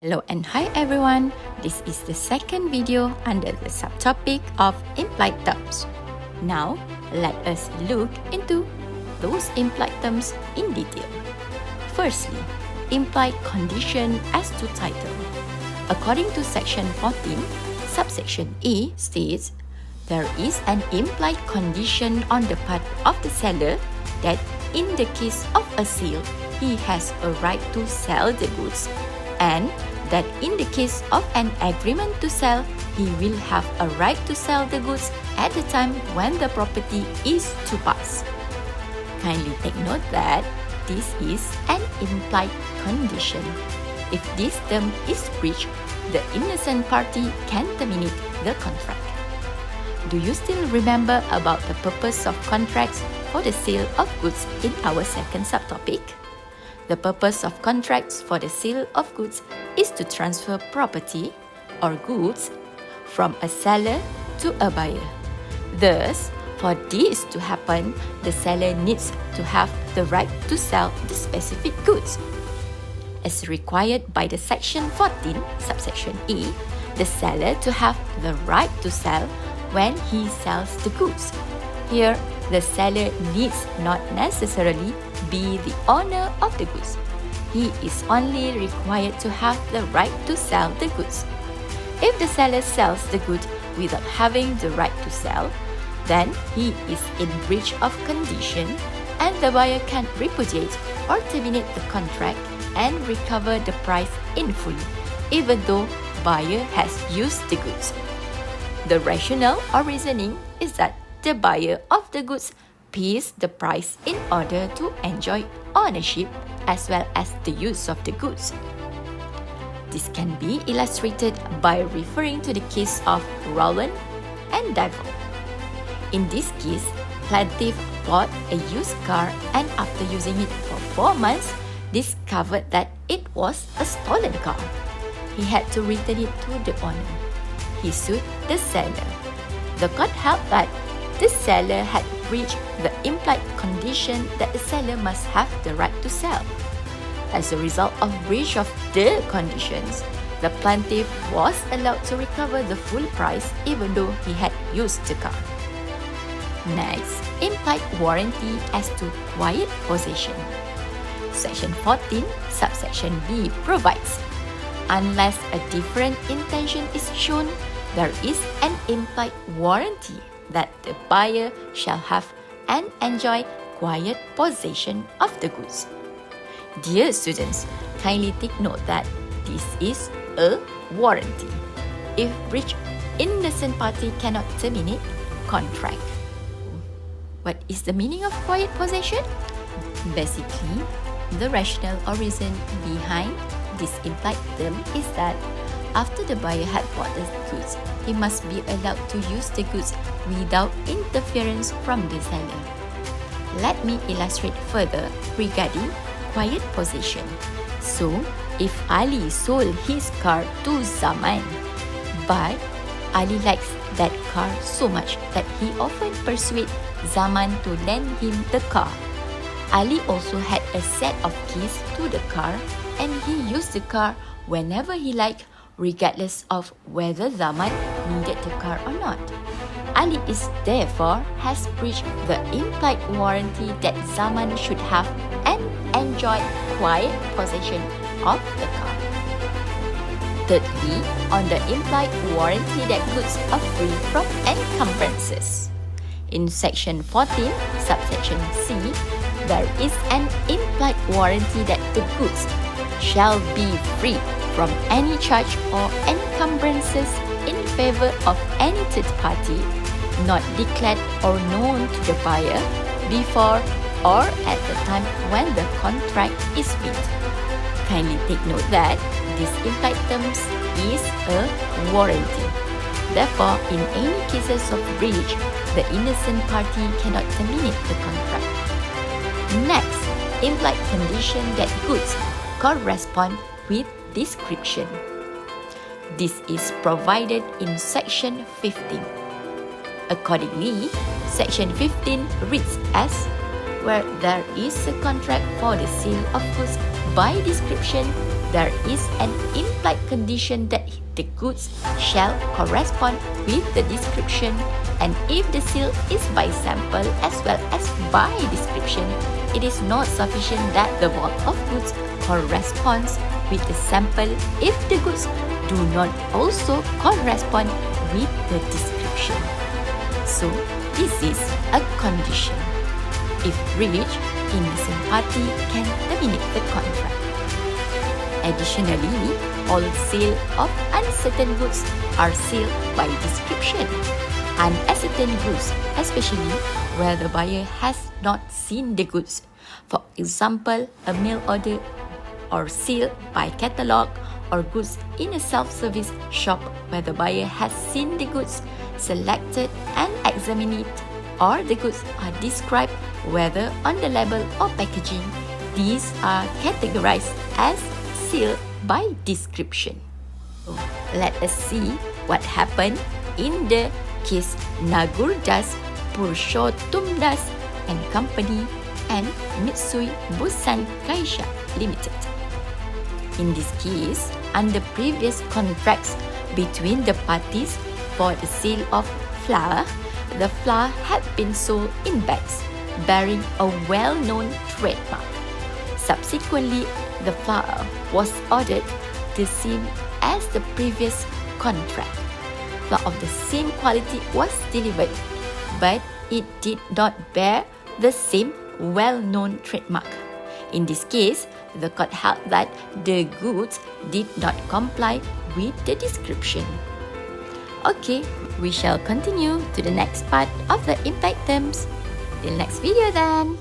Hello and hi everyone. This is the second video under the subtopic of implied terms. Now, let us look into those implied terms in detail. Firstly, implied condition as to title. According to section 14, subsection A states, there is an implied condition on the part of the seller that in the case of a sale, he has a right to sell the goods, and that in the case of an agreement to sell, he will have a right to sell the goods at the time when the property is to pass. Kindly take note that this is an implied condition. If this term is breached, the innocent party can terminate the contract. Do you still remember about the purpose of contracts for the sale of goods in our second subtopic? The purpose of contracts for the sale of goods is to transfer property or goods from a seller to a buyer. Thus, for this to happen, the seller needs to have the right to sell the specific goods. As required by the section 14, subsection E, the seller to have the right to sell when he sells the goods. Here, the seller needs not necessarily be the owner of the goods. He is only required to have the right to sell the goods. If the seller sells the goods without having the right to sell, then he is in breach of condition and the buyer can repudiate or terminate the contract and recover the price in full, even though buyer has used the goods. The rationale or reasoning is that the buyer of the goods pays the price in order to enjoy ownership as well as the use of the goods. This can be illustrated by referring to the case of Roland and Devil. In this case, plaintiff bought a used car and after using it for 4 months, discovered that it was a stolen car. He had to return it to the owner. He sued the seller. The court held that the seller had breached the implied condition that the seller must have the right to sell. As a result of breach of the conditions, the plaintiff was allowed to recover the full price even though he had used the car. Next, implied warranty as to quiet possession. Section 14, subsection B provides, unless a different intention is shown, there is an implied warranty that the buyer shall have and enjoy quiet possession of the goods. Dear students, kindly take note that this is a warranty. If breached, innocent party cannot terminate contract. What is the meaning of quiet possession? Basically, the rationale or reason behind this implied term is that after the buyer had bought the goods, he must be allowed to use the goods without interference from the seller. Let me illustrate further regarding quiet possession. So, if Ali sold his car to Zaman, but Ali likes that car so much that he often persuades Zaman to lend him the car. Ali also had a set of keys to the car and he used the car whenever he liked, regardless of whether Zaman needed the car or not. Ali is therefore has breached the implied warranty that Zaman should have and enjoy quiet possession of the car. Thirdly, on the implied warranty that goods are free from encumbrances. In section 14, subsection C, there is an implied warranty that the goods shall be free from any charge or encumbrances in favor of any third party not declared or known to the buyer before or at the time when the contract is made. Kindly take note that this implied terms is a warranty. Therefore, in any cases of breach, the innocent party cannot terminate the contract. Next, implied condition that goods correspond with description. This is provided in section 15. Accordingly, section 15 reads as, where there is a contract for the sale of goods by description, there is an implied condition that the goods shall correspond with the description, and if the sale is by sample as well as by description, it is not sufficient that the bulk of goods corresponds with the sample if the goods do not also correspond with the description. So, this is a condition. If breached, innocent party can terminate the contract. Additionally, all sale of uncertain goods are sold by description. Unascertain goods, especially where the buyer has not seen the goods. For example, a mail order or sale by catalog, or goods in a self-service shop where the buyer has seen the goods, selected and examined it, or the goods are described whether on the label or packaging. These are categorized as sale by description. Let us see what happened in the case Nagurdas Purushottamdas and Company and Mitsui Bussan Kaisha Limited. In this case, under previous contracts between the parties for the sale of flour, the flour had been sold in bags bearing a well-known trademark. Subsequently, the flour was ordered the same as the previous contract. Flour of the same quality was delivered, but it did not bear the same well-known trademark. In this case, the court held that the goods did not comply with the description. Okay, we shall continue to the next part of the impact terms. Till next video then.